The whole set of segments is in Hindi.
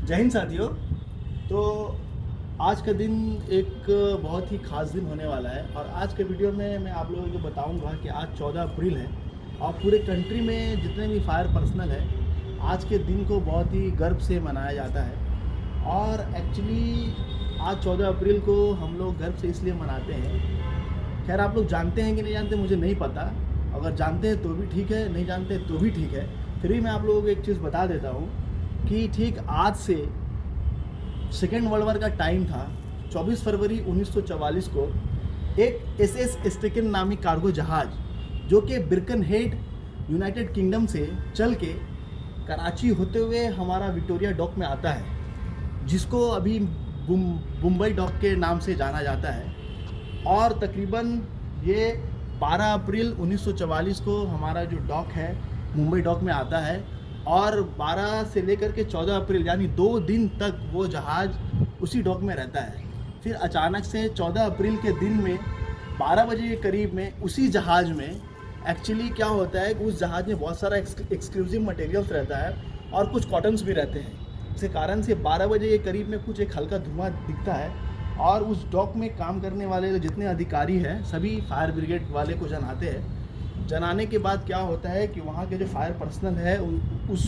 जय हिंद साथियों। तो आज का दिन एक बहुत ही ख़ास दिन होने वाला है और आज के वीडियो में मैं आप लोगों को बताऊंगा कि आज 14 अप्रैल है और पूरे कंट्री में जितने भी फायर पर्सनल है आज के दिन को बहुत ही गर्व से मनाया जाता है। और एक्चुअली आज 14 अप्रैल को हम लोग गर्व से इसलिए मनाते हैं, खैर आप लोग जानते हैं कि नहीं जानते मुझे नहीं पता, अगर जानते हैं तो भी ठीक है, नहीं जानते तो भी ठीक है। फिर भी मैं आप लोगों को एक चीज़ बता देता हूँ कि ठीक आज से सेकेंड वर्ल्ड वॉर का टाइम था। 24 फरवरी 1944 को एक एसएस स्टेकन नामी कार्गो जहाज़ जो कि बिरकनहेड यूनाइटेड किंगडम से चल के कराची होते हुए हमारा विक्टोरिया डॉक में आता है, जिसको अभी मुंबई डॉक के नाम से जाना जाता है। और तकरीबन ये 12 अप्रैल 1944 को हमारा जो डॉक है मुंबई डॉक में आता है और 12 से लेकर के 14 अप्रैल यानी 2 दिन तक वो जहाज़ उसी डॉक में रहता है। फिर अचानक से 14 अप्रैल के दिन में 12 बजे के करीब में उसी जहाज़ में एक्चुअली क्या होता है कि उस जहाज़ में बहुत सारा एक्सक्लूसिव मटेरियल्स रहता है और कुछ कॉटन्स भी रहते हैं। इसी कारण से 12 बजे के करीब में कुछ एक हल्का धुआं दिखता है और उस डॉक में काम करने वाले जितने अधिकारी हैं सभी फायर ब्रिगेड वाले को जनाते हैं। जनाने के बाद क्या होता है कि वहाँ के जो फायर पर्सनल है उस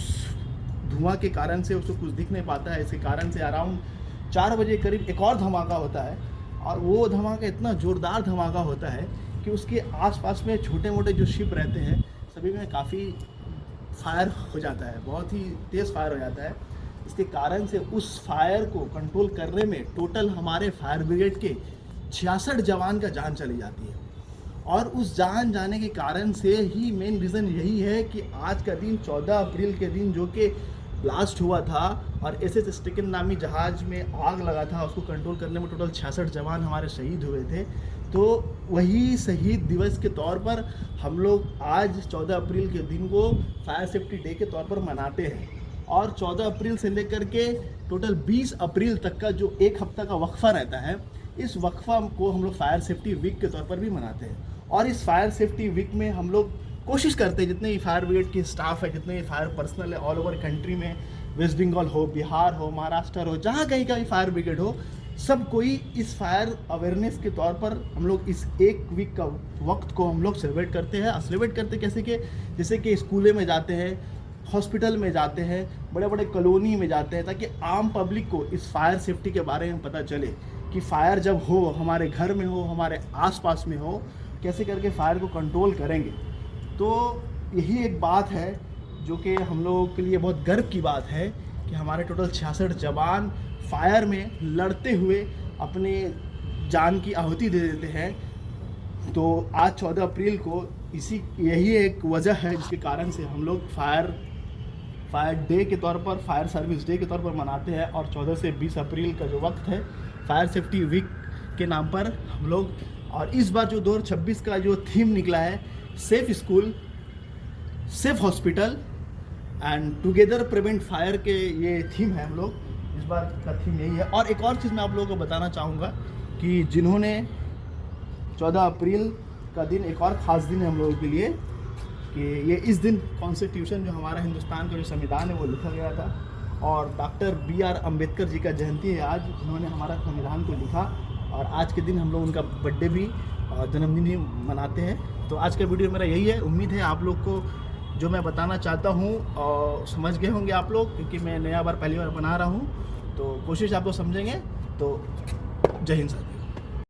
धुआं के कारण से उसको कुछ दिख नहीं पाता है। इसी कारण से अराउंड 4 बजे करीब एक और धमाका होता है और वो धमाका इतना ज़ोरदार धमाका होता है कि उसके आसपास में छोटे मोटे जो शिप रहते हैं सभी में काफ़ी फायर हो जाता है, बहुत ही तेज़ फायर हो जाता है। इसके कारण से उस फायर को कंट्रोल करने में टोटल हमारे फायर ब्रिगेड के 66 जवान का जान चली जाती है। और उस जान जाने के कारण से ही मेन रीज़न यही है कि आज का दिन 14 अप्रैल के दिन जो कि ब्लास्ट हुआ था और एसएस स्टेकन नामी जहाज़ में आग लगा था, उसको कंट्रोल करने में टोटल 66 जवान हमारे शहीद हुए थे। तो वही शहीद दिवस के तौर पर हम लोग आज 14 अप्रैल के दिन को फायर सेफ्टी डे के तौर पर मनाते हैं। और 14 अप्रैल से लेकर के टोटल 20 अप्रैल तक का जो एक हफ्ता का वक्फा रहता है, इस वक्फा को हम लोग फायर सेफ्टी वीक के तौर पर भी मनाते हैं। और इस फायर सेफ्टी वीक में हम लोग कोशिश करते हैं जितने भी फायर ब्रिगेड के स्टाफ है, जितने भी फायर पर्सनल है ऑल ओवर कंट्री में, वेस्ट बंगाल हो, बिहार हो, महाराष्ट्र हो, जहाँ कहीं का भी फायर ब्रिगेड हो, सब कोई इस फायर अवेयरनेस के तौर पर हम लोग इस एक वीक का वक्त को हम लोग सेलिब्रेट करते हैं। सेलिब्रेट करते कैसे कि जैसे कि स्कूलों में जाते हैं, हॉस्पिटल में जाते हैं, बड़े बड़े कॉलोनी में जाते हैं, ताकि आम पब्लिक को इस फायर सेफ्टी के बारे में पता चले कि फायर जब हो, हमारे घर में हो, हमारे आसपास में हो, कैसे करके फायर को कंट्रोल करेंगे। तो यही एक बात है जो कि हम लोगों के लिए बहुत गर्व की बात है कि हमारे टोटल 66 जवान फायर में लड़ते हुए अपने जान की आहुति दे देते हैं। तो आज 14 अप्रैल को यही एक वजह है जिसके कारण से हम लोग फायर डे के तौर पर, फायर सर्विस डे के तौर पर मनाते हैं। और 14 से 20 अप्रैल का जो वक्त है फायर सेफ्टी वीक के नाम पर हम लोग, और इस बार जो 2026 का जो थीम निकला है safe school, safe hospital and together prevent fire के ये थीम है। हम लोग इस बार का थीम यही है। और एक और चीज़ मैं आप लोगों को बताना चाहूँगा कि जिन्होंने 14 अप्रैल का दिन एक और ख़ास दिन है हम लोगों के लिए कि ये इस दिन कॉन्स्टिट्यूशन जो हमारा हिंदुस्तान का जो संविधान है वो लिखा गया था और डॉक्टर BR अम्बेडकर जी का जयंती है आज, जिन्होंने हमारा संविधान को लिखा। और आज के दिन हम लोग उनका बर्थडे भी जन्मदिन भी मनाते हैं। तो आज का वीडियो मेरा यही है। उम्मीद है आप लोग को जो मैं बताना चाहता हूँ और समझ गए होंगे आप लोग, क्योंकि मैं पहली बार बना रहा हूँ, तो कोशिश आप लोग समझेंगे। तो जय हिंद सर।